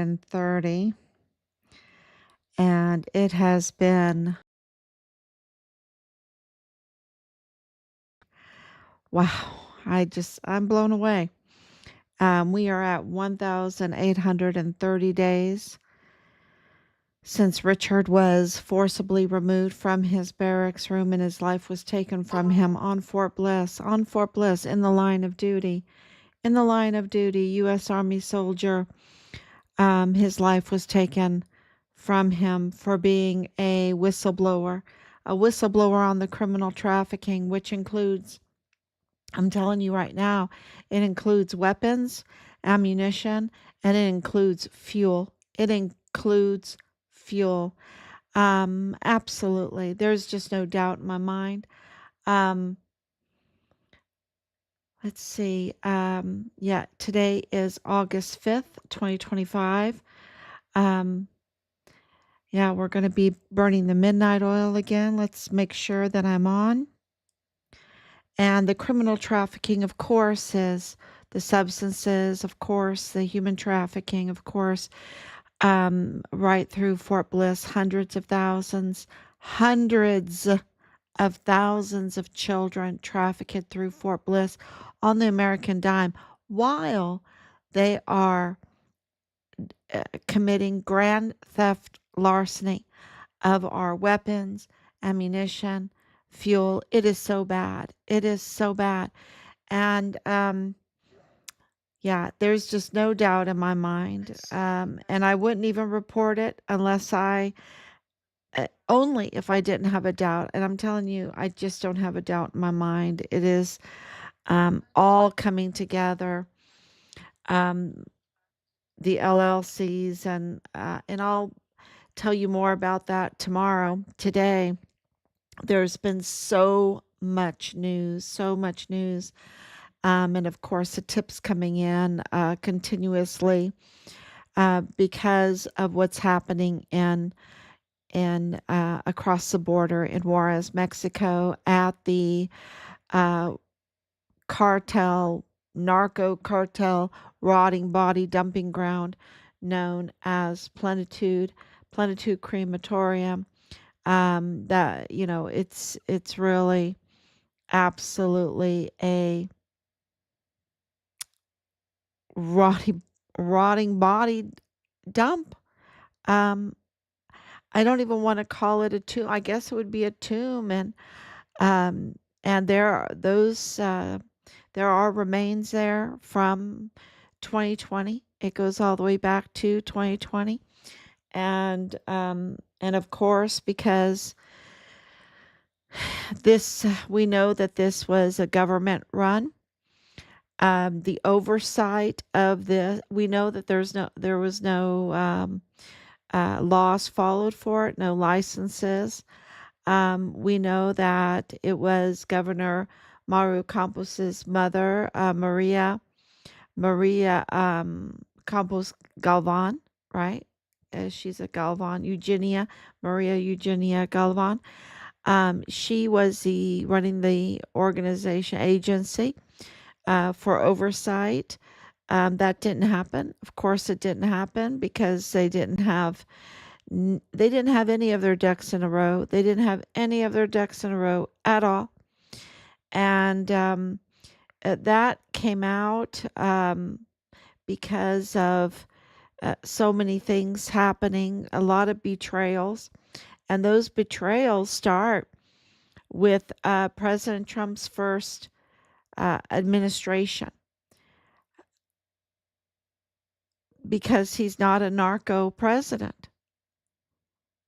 830, and it has been, wow, I'm blown away. We are at 1,830 days since Richard was forcibly removed from his barracks room and his life was taken from him on Fort Bliss, in the line of duty. In the line of duty, U.S. Army soldier. His life was taken from him for being a whistleblower on the criminal trafficking, which includes, I'm telling you right now, it includes weapons, ammunition, and it includes fuel. It includes fuel. Absolutely. There's just no doubt in my mind. Um, let's see. Yeah, today is August 5th, 2025. Um, yeah, we're going to be burning the midnight oil again. Let's make sure that I'm on. And the criminal trafficking, of course, is the substances, of course, the human trafficking, of course, right through Fort Bliss, hundreds of thousands of children trafficked through Fort Bliss on the American dime while they are committing grand theft larceny of our weapons, ammunition, fuel. It is so bad. It is so bad. And yeah, there's just no doubt in my mind. And I wouldn't even report it unless only if I didn't have a doubt. And I'm telling you, I just don't have a doubt in my mind. It is all coming together. Um, the LLCs and I'll tell you more about that tomorrow. Today, there's been so much news, so much news. And of course, the tips coming in continuously because of what's happening in across the border in Juarez, Mexico, at the uh, narco cartel, rotting body dumping ground known as Plenitude Crematorium. That it's really absolutely a rotting rotting body dump. Um, I don't even want to call it a tomb. I guess it would be a tomb, um, and there are remains there from 2020. It goes all the way back to 2020, and of course because this we know that this was a government run. The oversight of this, we know that there was no laws followed for it, no licenses. We know that it was Governor Maru Campos's mother, Maria Campos Galvan, right? She's a Galvan, Maria Eugenia Galvan. She was running the organization agency for oversight. That didn't happen. Of course, it didn't happen because they didn't have any of their ducks in a row. They didn't have any of their ducks in a row at all. And that came out because of so many things happening, a lot of betrayals. And those betrayals start with President Trump's first administration, because he's not a narco president.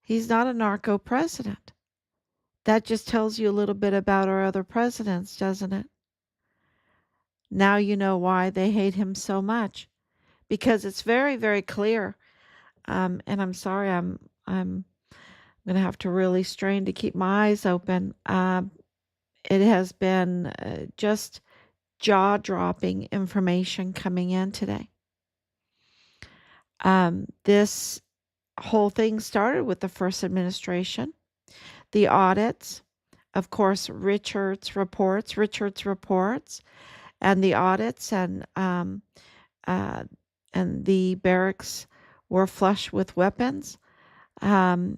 He's not a narco president. That just tells you a little bit about our other presidents, doesn't it? Now you know why they hate him so much, because it's very, very clear. And I'm sorry, I'm going to have to really strain to keep my eyes open. It has been just jaw-dropping information coming in today. This whole thing started with the first administration, the audits, of course, Richard's reports, and the audits, uh, and the barracks were flush with weapons. Um,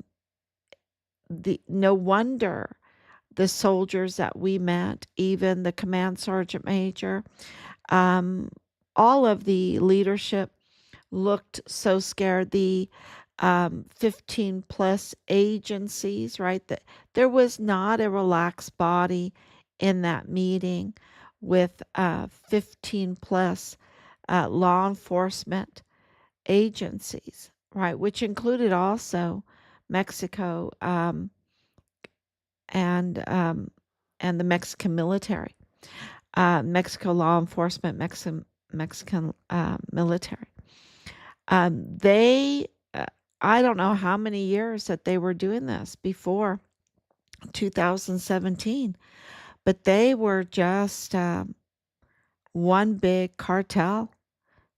no wonder the soldiers that we met, even the command sergeant major, um, all of the leadership looked so scared. The 15 plus agencies, right? That there was not a relaxed body in that meeting with 15 plus law enforcement agencies, right? Which included also Mexico and um, and the Mexican military, Mexico law enforcement, Mexican military. They, I don't know how many years that they were doing this before 2017, but they were just one big cartel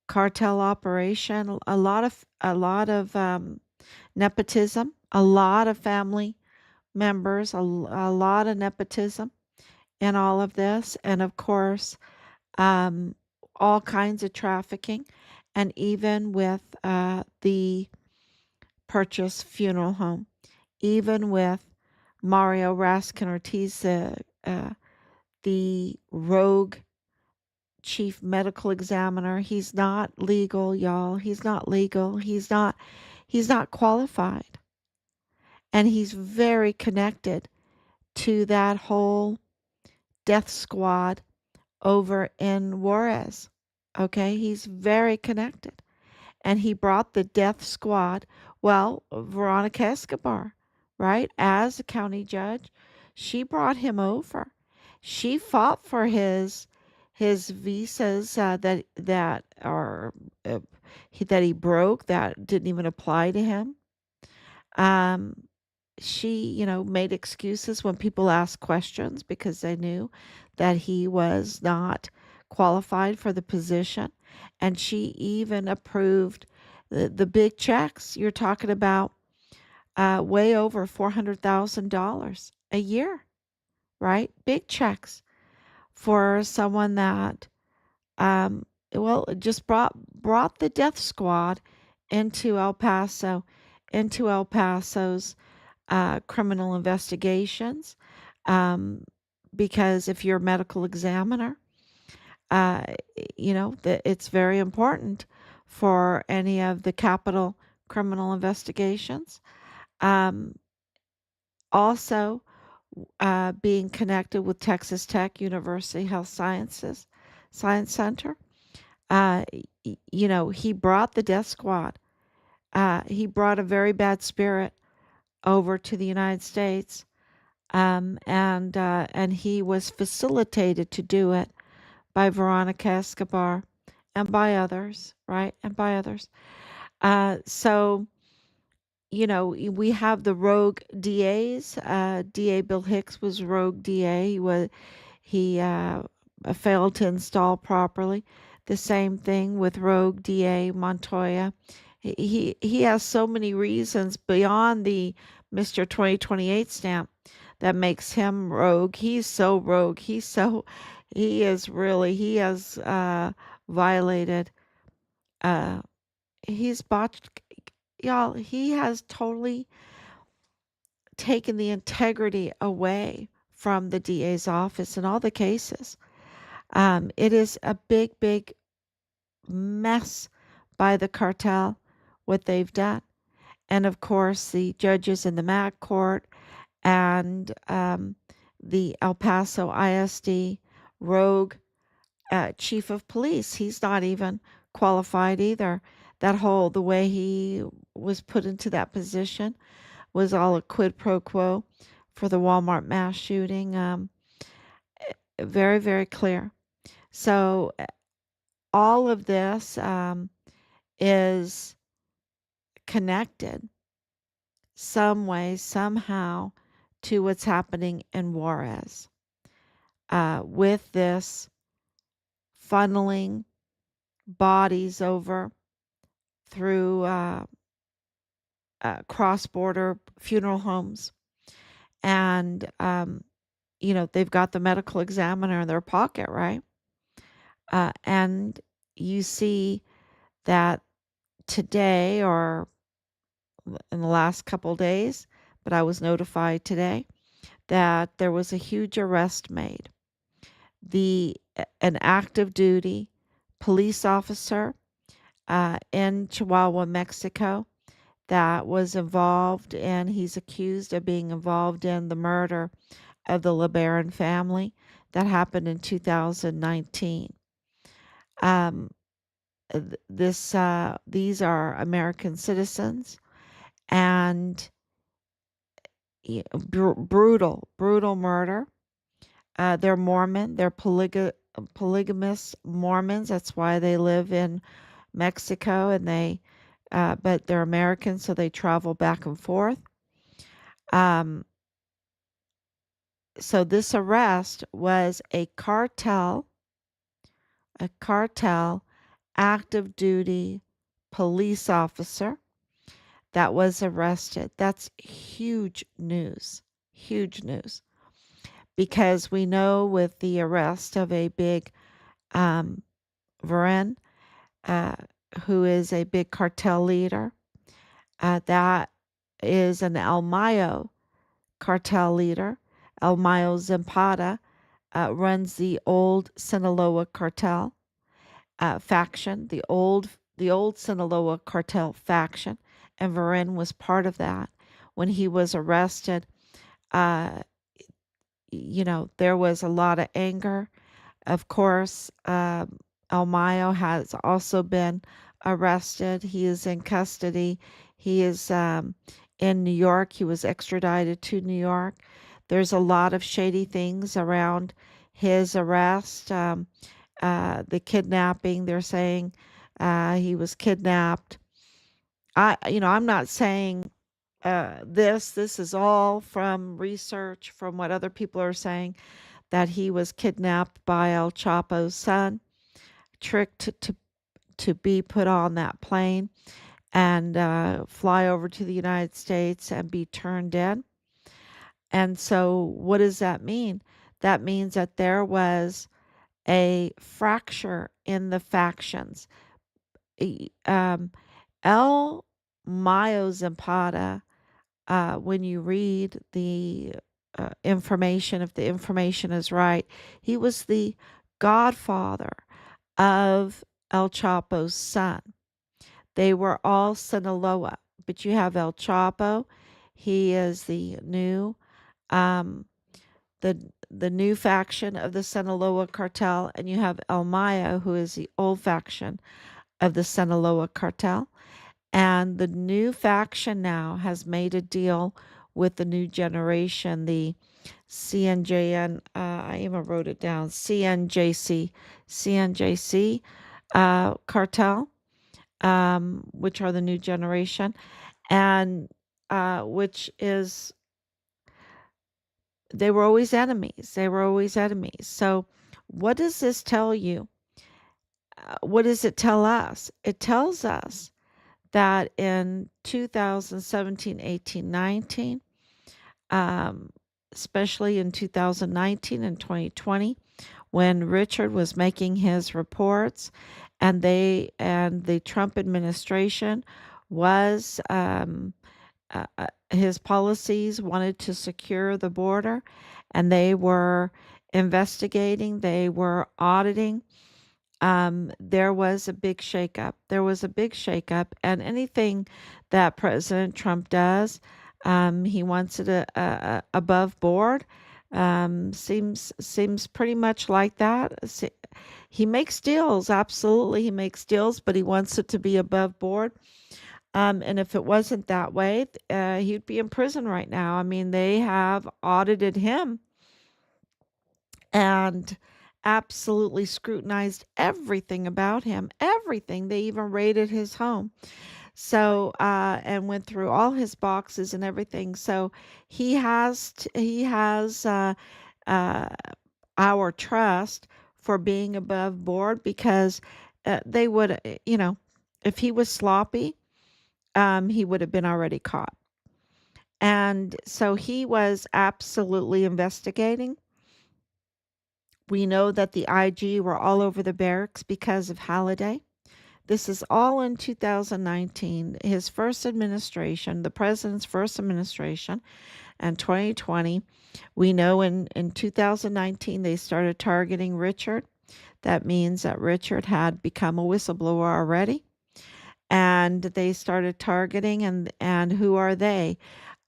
operation. A lot of nepotism, a lot of family members, a lot of nepotism in all of this, and of course, um, all kinds of trafficking, and even with the Purchase Funeral Home, even with Mario Raskin Ortiz, the rogue chief medical examiner. He's not legal, y'all. He's not legal. He's not qualified. And he's very connected to that whole death squad over in Juarez. Okay, he's very connected. And he brought the death squad. Well, Veronica Escobar, right, as a county judge, she brought him over. She fought for his visas uh, that he broke, that didn't even apply to him. Um, she, made excuses when people asked questions because they knew that he was not qualified for the position. And she even approved the big checks. You're talking about way over $400,000 a year, right? Big checks for someone that, um, well, just brought the death squad into El Paso, into El Paso's criminal investigations. Um, because if you're a medical examiner, uh, it's very important for any of the capital criminal investigations. Um, Also, being connected with Texas Tech University Health Sciences Science Center. He brought the death squad. He brought a very bad spirit over to the United States, and he was facilitated to do it by Veronica Escobar and by others, right? And by others. So we have the rogue DAs. DA Bill Hicks was rogue DA. He failed to install properly. The same thing with rogue DA Montoya. He has so many reasons beyond the Mr. 2028 stamp that makes him rogue. He's so rogue. He has violated. Uh, he's botched, y'all. He has totally taken the integrity away from the DA's office in all the cases. It is a big, big mess by the cartel, what they've done. And of course, the judges in the MAC court and the El Paso ISD rogue chief of police. He's not even qualified either. The way he was put into that position was all a quid pro quo for the Walmart mass shooting. Very, very clear. So all of this is connected some way, somehow, to what's happening in Juarez with this funneling bodies over through cross border funeral homes. And, they've got the medical examiner in their pocket, right? And you see that today, or in the last couple days, but I was notified today that there was a huge arrest made. An active duty police officer in Chihuahua, Mexico, that was involved, and he's accused of being involved in the murder of the LeBaron family that happened in 2019. Um, these are American citizens, and brutal murder. They're Mormon. They're polygamous Mormons. That's why they live in Mexico, and but they're Americans, so they travel back and forth. Um, so this arrest was a cartel active duty police officer that was arrested. That's huge news, because we know with the arrest of a big um, Varen, uh, who is a big cartel leader, that is an El Mayo cartel leader. El Mayo Zapata runs the old Sinaloa cartel faction, the old Sinaloa cartel faction, and Varen was part of that. When he was arrested, uh, there was a lot of anger. Of course, El Mayo has also been arrested. He is in custody. He is in New York. He was extradited to New York. There's a lot of shady things around his arrest. The kidnapping, they're saying he was kidnapped. I'm not saying this is all from research, from what other people are saying, that he was kidnapped by El Chapo's son, tricked to be put on that plane and fly over to the United States and be turned in. And so, what does that mean? That means that there was a fracture in the factions. Um, El Mayo Zapata, when you read the information, if the information is right, he was the godfather of El Chapo's son. They were all Sinaloa, but you have El Chapo. He is um, the new faction of the Sinaloa cartel, and you have El Mayo, who is the old faction of the Sinaloa cartel. And the new faction now has made a deal with the new generation, the CNJN, I even wrote it down, CNJC cartel, which are the new generation, and which is, they were always enemies. They were always enemies. So, what does this tell you? What does it tell us? It tells us that in 2017, 18, 19, especially in 2019 and 2020, when Richard was making his reports, and the Trump administration was his policies wanted to secure the border, and they were investigating, they were auditing. There was a big shakeup. There was a big shakeup, and anything that President Trump does, he wants it above board. Seems pretty much like that. He makes deals, absolutely, he makes deals, but he wants it to be above board. And if it wasn't that way, he'd be in prison right now. I mean, they have audited him and absolutely scrutinized everything about him, everything. They even raided his home. So, and went through all his boxes and everything. So he has uh, our trust for being above board, because they would, if he was sloppy, he would have been already caught. And so he was absolutely investigating. We know that the IG were all over the barracks because of Halliday. This is all in 2019. His first administration, the president's first administration, and 2020. We know in 2019 they started targeting Richard. That means that Richard had become a whistleblower already. And they started targeting, and who are they?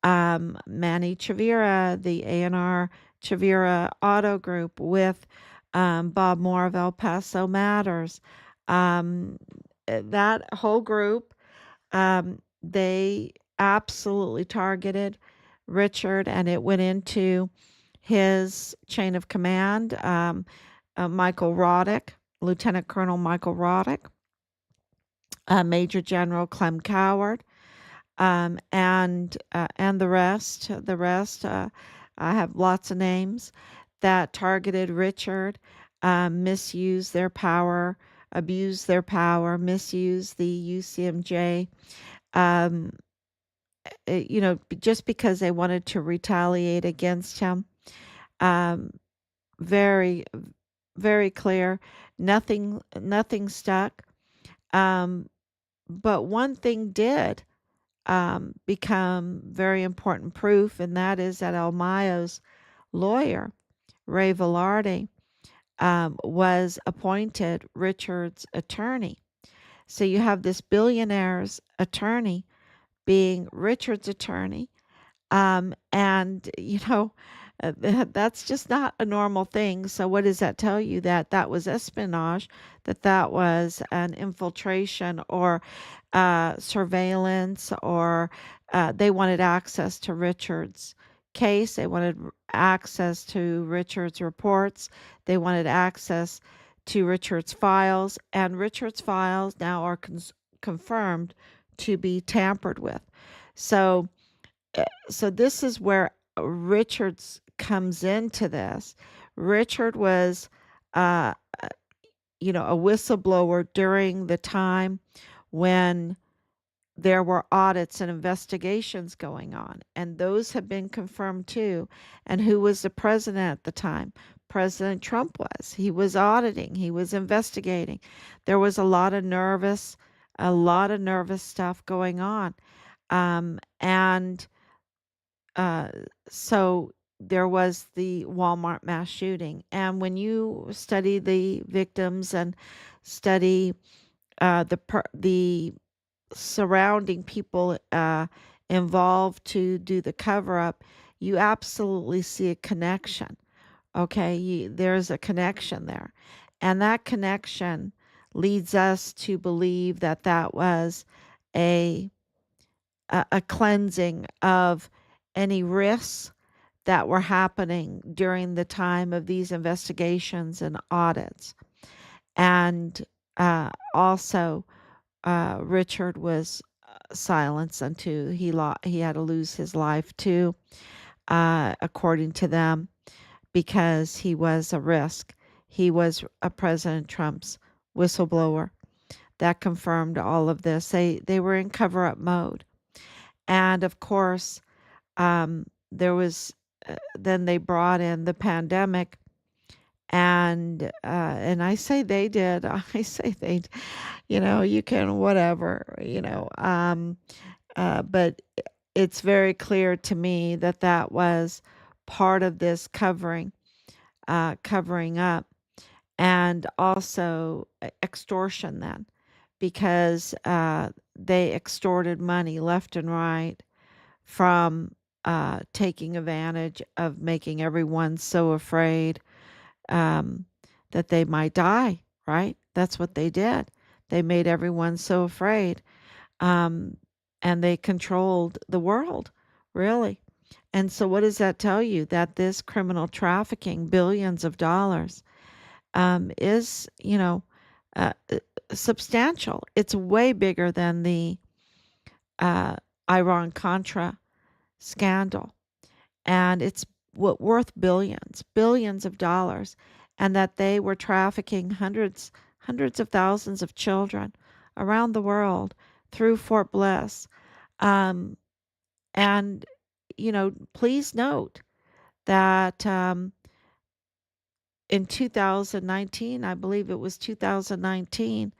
Manny Chavira, the A&R Chavira Auto Group with Bob Moore of El Paso Matters. Um, that whole group, they absolutely targeted Richard, and it went into his chain of command, Michael Roddick, Lieutenant Colonel Michael Roddick, Major General Clem Coward, and the rest. The rest, I have lots of names that targeted Richard, misused their power, abused their power, misused the UCMJ. Um, just because they wanted to retaliate against him. Um, very, very clear. Nothing stuck. Um, but one thing did become very important proof, and that is that El Mayo's lawyer, Ray Velarde, was appointed Richard's attorney. So you have this billionaire's attorney being Richard's attorney. And, that's just not a normal thing. So, what does that tell you? That that was espionage, that was an infiltration or surveillance, or they wanted access to Richard's case. They wanted access to Richard's reports. They wanted access to Richard's files. And Richard's files now are confirmed to be tampered with. So, so this is where Richards comes into this. Richard was, uh, a whistleblower during the time when there were audits and investigations going on, and those have been confirmed too. And who was the president at the time? President Trump was. He was auditing, he was investigating. There was a lot of nervous stuff going on. And uh, so there was the Walmart mass shooting. And when you study the victims and study the surrounding people involved to do the cover up, you absolutely see a connection. Okay, there's a connection there, and that connection leads us to believe that that was a a cleansing of any risks that were happening during the time of these investigations and audits. And also, Richard was silenced until he had to lose his life too, according to them, because he was a risk. He was a President Trump's whistleblower. That confirmed all of this. They were in cover up mode. And of course, there was then they brought in the pandemic, and I say they did. I say they, you can whatever, but it's very clear to me that that was part of this covering up, and also extortion then, because they extorted money left and right from taking advantage of making everyone so afraid um, that they might die, right? That's what they did. They made everyone so afraid, um, and they controlled the world, really. And so, what does that tell you? That this criminal trafficking, billions of dollars, is, substantial. It's way bigger than the uh, Iran Contra scandal, and it's worth billions of dollars, and that they were trafficking hundreds of thousands of children around the world through Fort Bliss. Um, and please note that in 2019, I believe it was 2019,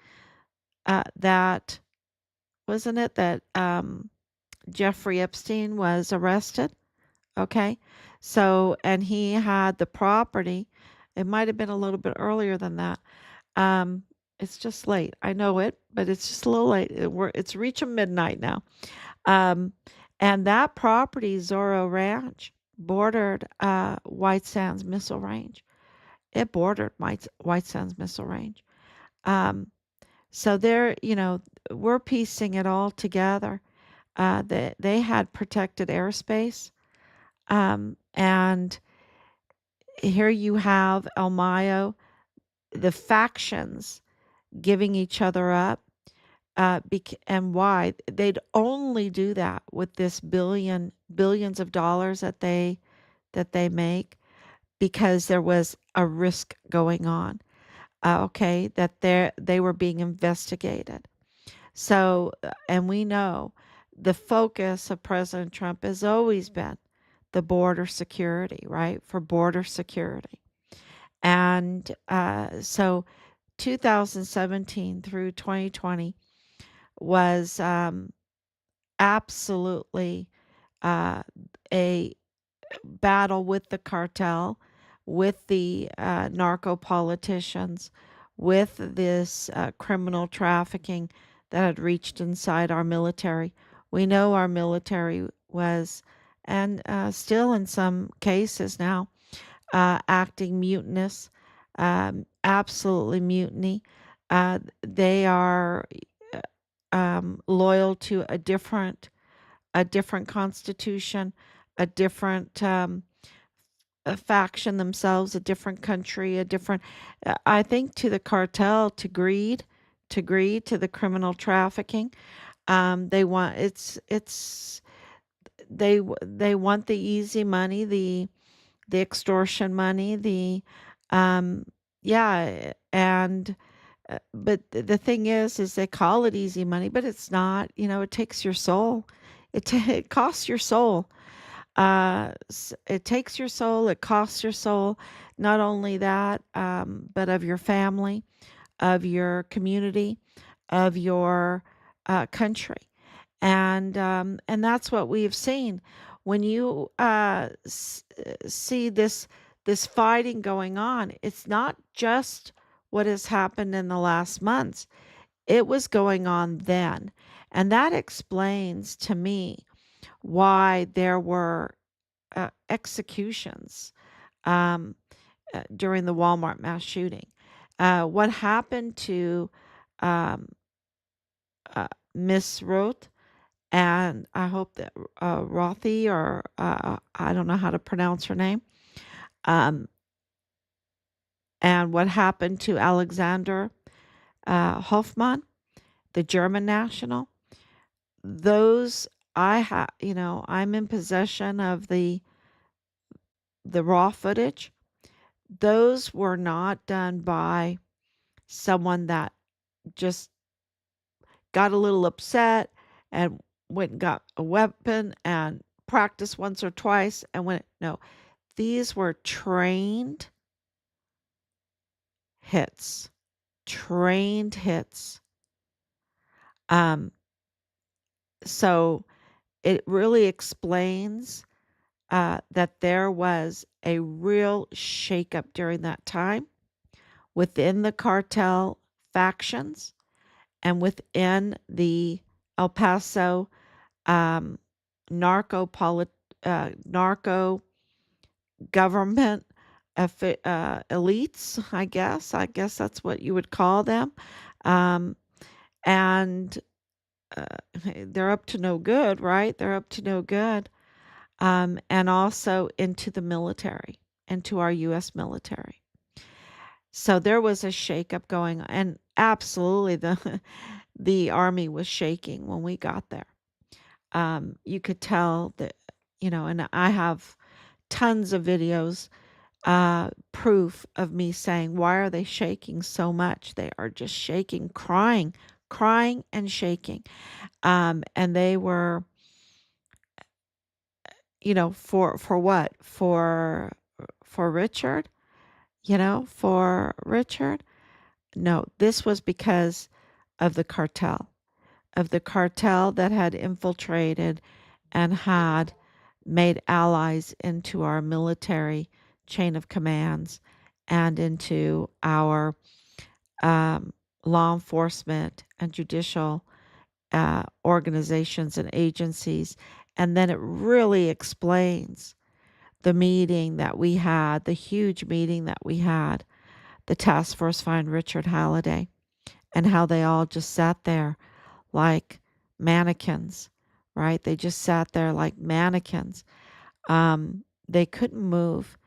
that wasn't it that Jeffrey Epstein was arrested? Okay. So, and he had the property. It might have been a little bit earlier than that. Um, it's just late. I know it, but it's just a little late. It's reaching midnight now. Um, and that property, Zorro Ranch, bordered White Sands Missile Range. It bordered White Sands Missile Range. Um, so there, we're piecing it all together. They had protected airspace. And here you have El Mayo, the factions giving each other up. And why they'd only do that with this billions of dollars that they make because there was a risk going on. Okay, that they were being investigated. So, and we know the focus of President Trump has always been the border security, right? For border security. And so 2017 through 2020 was absolutely uh, a battle with the cartel, with the narco politicians, with this criminal trafficking that had reached inside our military. We know our military was, and still in some cases now, acting mutinous, absolutely mutiny. They are loyal to a different constitution, a different a faction themselves, a different country, a different. I think to the cartel, to greed, to the criminal trafficking. They want they want the easy money, the extortion money, um, yeah, and but the thing is they call it easy money, but it's not. It takes your soul. It costs your soul. It takes your soul. It costs your soul. Not only that, but of your family, of your community, of your country. And that's what we've seen when you see this fighting going on. It's not just what has happened in the last months. It was going on then, and that explains to me why there were executions um, during the Walmart mass shooting. What happened to um, Miss Roth, and I hope that Rothy, or I don't know how to pronounce her name, um, and what happened to Alexander Hoffman, the German national. Those I'm in possession of the raw footage. Those were not done by someone that just got a little upset and went and got a weapon and practiced once or twice and went. No, these were hits, trained hits. Um, so it really explains that there was a real shakeup during that time within the cartel factions and within the El Paso um, narco government elites. I guess that's what you would call them, um, and uh, they're up to no good, right? They're up to no good, and also into the military, into our U.S. military. So there was a shakeup going on, and absolutely the army was shaking when we got there. You could tell that, and I have tons of videos, proof of me saying, why are they shaking so much? They are just shaking, crying and shaking. And they were, for what? For Richard, for Richard. No, this was because of the cartel that had infiltrated and had made allies into our military chain of commands and into our um, law enforcement and judicial organizations and agencies. And then it really explains the meeting that we had, the huge meeting that we had, the task force find Richard Halliday, and how they all just sat there like mannequins, right? They just sat there like mannequins. They couldn't move.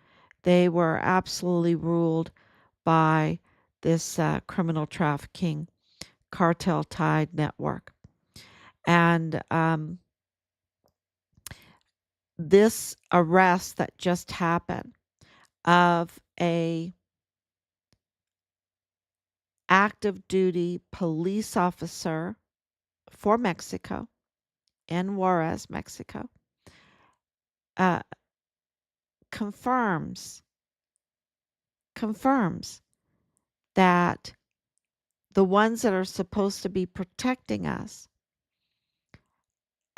They were absolutely ruled by this criminal trafficking cartel tied network. And this arrest that just happened of a active duty police officer for Mexico in Juarez, Mexico, uh, confirms confirms that the ones that are supposed to be protecting us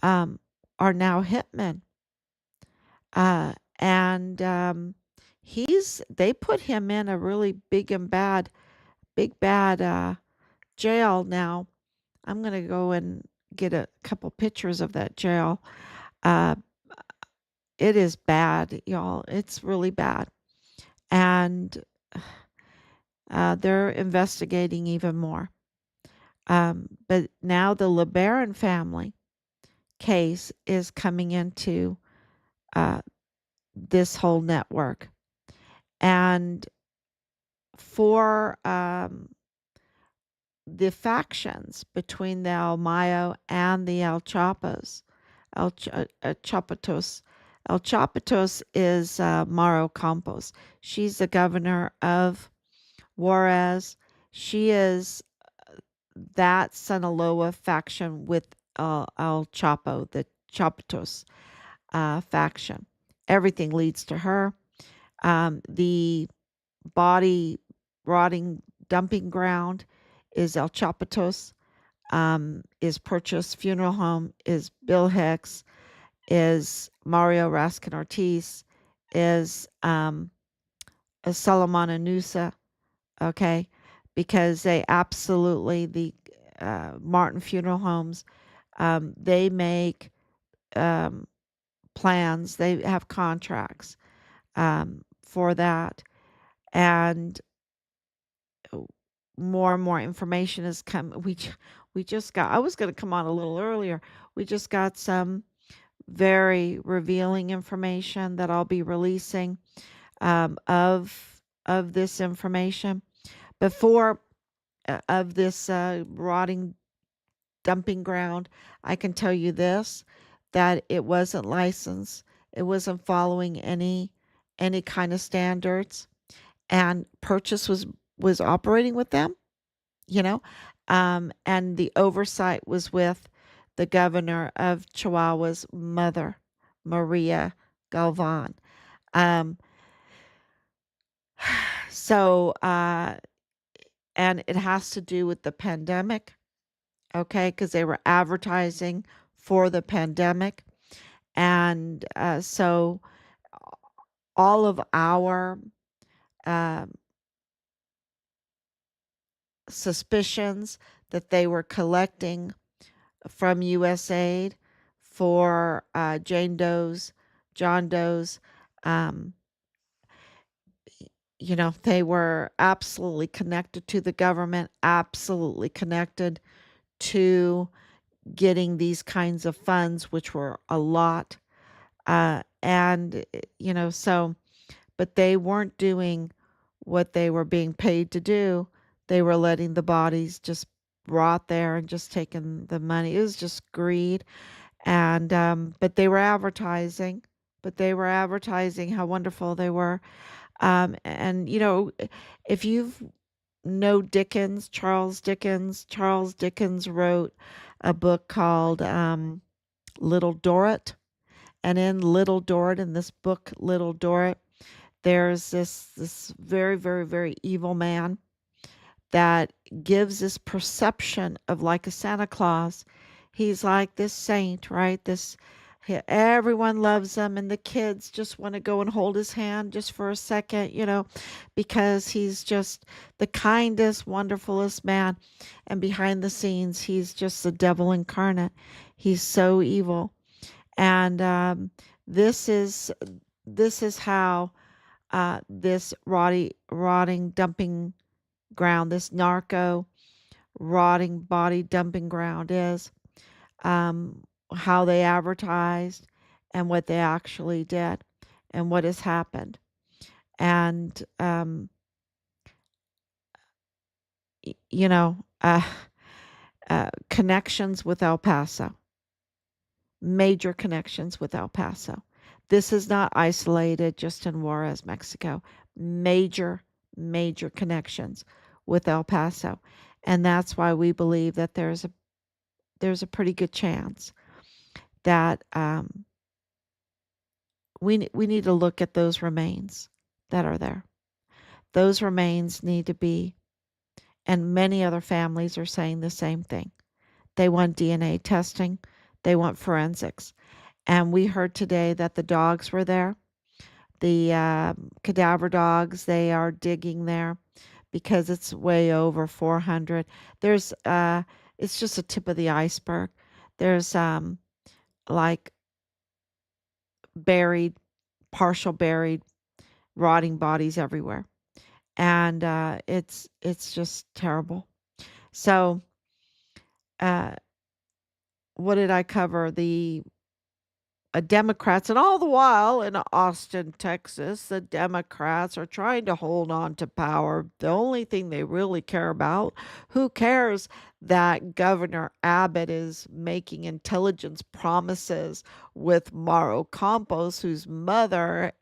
um, are now hitmen. And they put him in a really big bad jail now. I'm going to go and get a couple pictures of that jail. Uh, it is bad, y'all. It's really bad. And they're investigating even more. But now the LeBaron family case is coming into uh, this whole network. And for the factions between the El Mayo and the El Chapos, Chapatos. El Chapatos is Mauro Campos. She's the governor of Juarez. She is that Sinaloa faction with El Chapo, the Chapatos faction. Everything leads to her. The body rotting dumping ground is El Chapatos. Is Purchase Funeral Home, is Bill Hicks, is Mario Raskin Ortiz, is Solomon Anusa, okay? Because they absolutely, the Martin Funeral Homes, they make um, plans, they have contracts for that. And more and more information has come. We just got, I was going to come on a little earlier. We just got some very revealing information that I'll be releasing of this information before of this rotting dumping ground. I can tell you this, that it wasn't licensed. It wasn't following any kind of standards, and Purchase was operating with them, you know, and the oversight was with the governor of Chihuahua's mother, Maria Galvan. Um, so, and it has to do with the pandemic, okay, because they were advertising for the pandemic. And so all of our um, suspicions that they were collecting from USAID for Jane Doe's, John Doe's. Um, they were absolutely connected to the government, absolutely connected to getting these kinds of funds, which were a lot. And, so, but they weren't doing what they were being paid to do. They were letting the bodies just rot there and just taking the money. It was just greed. And but they were advertising, how wonderful they were. And if you've know Dickens, Charles Dickens wrote a book called Little Dorrit. And in Little Dorrit, in this book Little Dorrit, there's this very, very, very evil man that gives this perception of like a Santa Claus. He's like this saint, right? Everyone loves him, and the kids just want to go and hold his hand just for a second, because he's just the kindest, wonderfulest man. And behind the scenes, he's just the devil incarnate. He's so evil. And this is this is how this rotting dumping ground, this narco rotting body dumping ground is, how they advertised and what they actually did and what has happened. And, you know, connections with El Paso, major connections with El Paso. This is not isolated just in Juarez, Mexico. Major, major connections with El Paso. And that's why we believe that there's a pretty good chance that we need to look at those remains that are there. Those remains need to be, and many other families are saying the same thing. They want DNA testing, they want forensics. And we heard today that the dogs were there. The cadaver dogs, they are digging there because it's way over 400. There's, it's just a tip of the iceberg. There's like buried, partial buried, rotting bodies everywhere, and it's just terrible. So, uh, what did I cover? The Democrats, and all the while in Austin, Texas, the Democrats are trying to hold on to power. The only thing they really care about, who cares that Governor Abbott is making intelligence promises with Mauro Campos, whose mother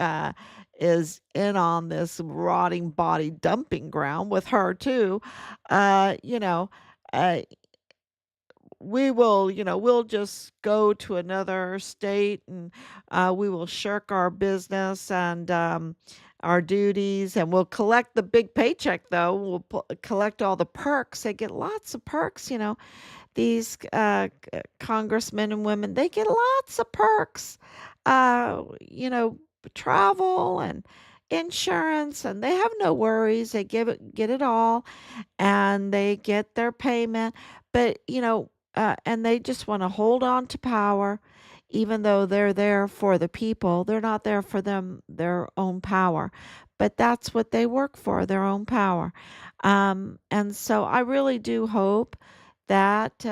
is in on this rotting body dumping ground with her too. Uh, you know, uh, we'll just go to another state, and we will shirk our business and our duties, and we'll collect the big paycheck, though. We'll collect all the perks. They get lots of perks, these congressmen and women, they get lots of perks, you know, travel and insurance, and they have no worries. They get it all, and they get their payment. But, and they just want to hold on to power, even though they're there for the people. They're not there for their own power, but that's what they work for, their own power. And so I really do hope that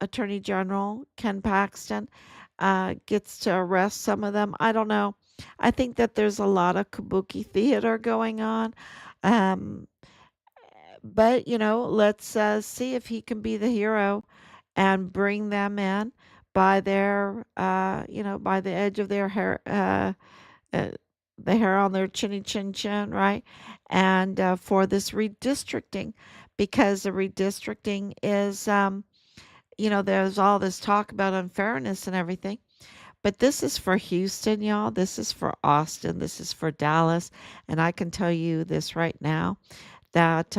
Attorney General Ken Paxton gets to arrest some of them. I don't know. I think that there's a lot of kabuki theater going on. Um, but, let's see if he can be the hero and bring them in by by the edge of their hair, uh, the hair on their chinny chin chin, right? And for this redistricting, because the redistricting is, there's all this talk about unfairness and everything. But this is for Houston, y'all. This is for Austin. This is for Dallas. And I can tell you this right now that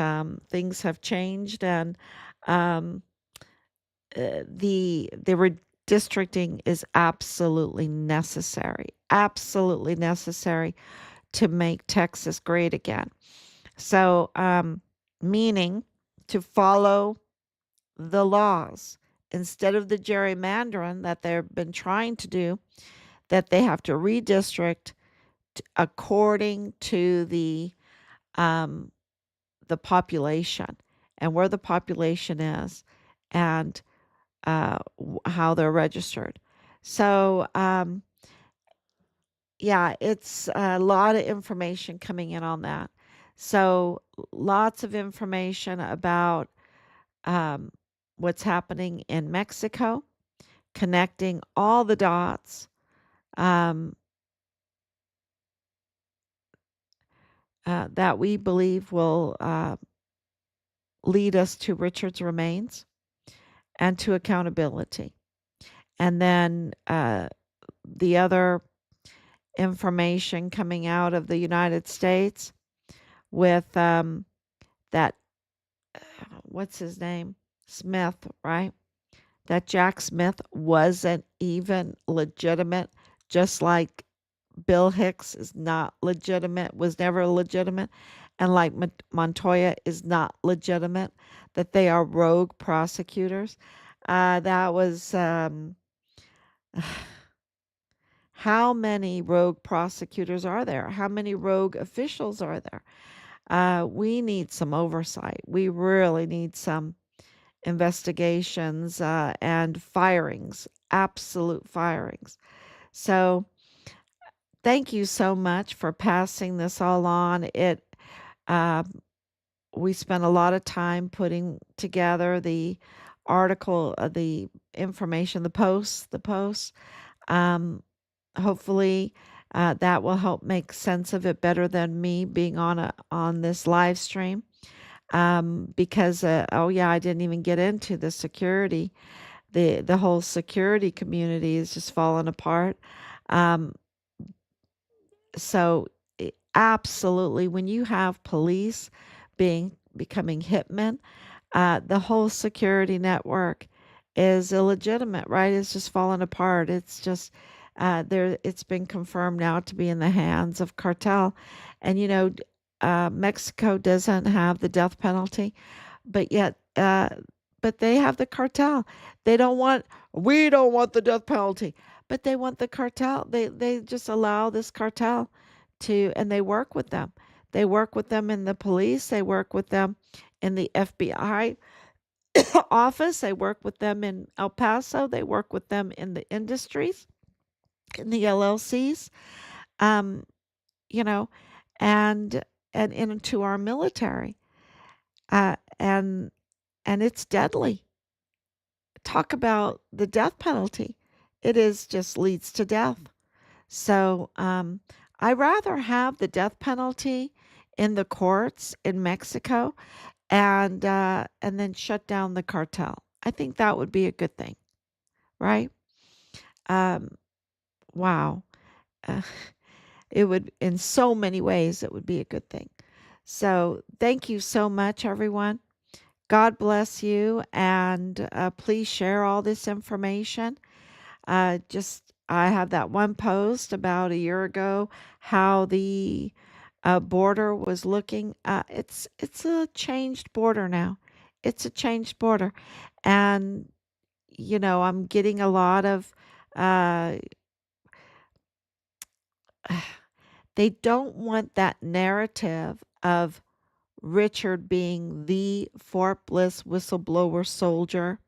things have changed, and um, the redistricting is absolutely necessary to make Texas great again. So, meaning to follow the laws instead of the gerrymandering that they've been trying to do, that they have to redistrict according to um, the population and where the population is, and how they're registered. So, yeah, it's a lot of information coming in on that. So, lots of information about um, what's happening in Mexico, connecting all the dots, um, that we believe will lead us to Richard's remains and to accountability. And then the other information coming out of the United States with that what's his name? Smith, right? That Jack Smith wasn't even legitimate, just like Bill Hicks is not legitimate, was never legitimate, and like Montoya is not legitimate, that they are rogue prosecutors. That was how many rogue prosecutors are there? How many rogue officials are there? We need some oversight. We really need some investigations and firings, absolute firings. So, thank you so much for passing this all on. Uh, we spent a lot of time putting together the article, the information, the posts. Um, hopefully, that will help make sense of it better than me being on this live stream. Because oh yeah, I didn't even get into the security. The whole security community is just falling apart. Um, so absolutely, when you have police becoming hitmen, the whole security network is illegitimate, right? It's just falling apart. It's just there. It's been confirmed now to be in the hands of cartel, and Mexico doesn't have the death penalty, but yet, but they have the cartel. They don't want. We don't want the death penalty, but they want the cartel. They just allow this cartel to, and they work with them. They work with them in the police. They work with them in the FBI office. They work with them in El Paso. They work with them in the industries, in the LLCs, um, you know, and into our military. And it's deadly. Talk about the death penalty. It is just leads to death. So I rather have the death penalty in the courts in Mexico and then shut down the cartel. I think that would be a good thing, right? Um, wow. Uh, it would, in so many ways, it would be a good thing. So thank you so much, everyone. God bless you, and please share all this information. I have that one post about a year ago how the border was looking. It's a changed border now. It's a changed border, and I'm getting a lot of. Uh, they don't want that narrative of Richard being the Fort Bliss whistleblower soldier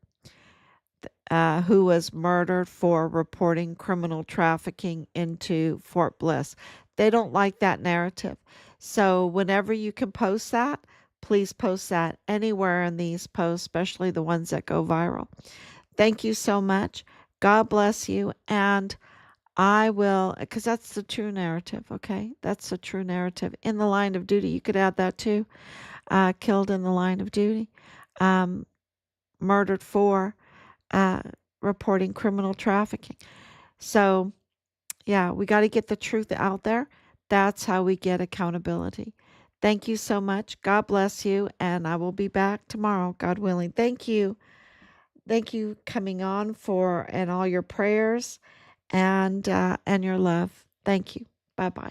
who was murdered for reporting criminal trafficking into Fort Bliss. They don't like that narrative. So, whenever you can post that, please post that anywhere in these posts, especially the ones that go viral. Thank you so much. God bless you. And I will, because that's the true narrative, okay? That's the true narrative. In the line of duty, you could add that too. Killed in the line of duty, um, murdered for uh, reporting criminal trafficking. So, yeah, we got to get the truth out there. That's how we get accountability. Thank you so much. God bless you. And I will be back tomorrow, God willing. Thank you. Thank you coming on for and all your prayers and your love. Thank you. Bye bye.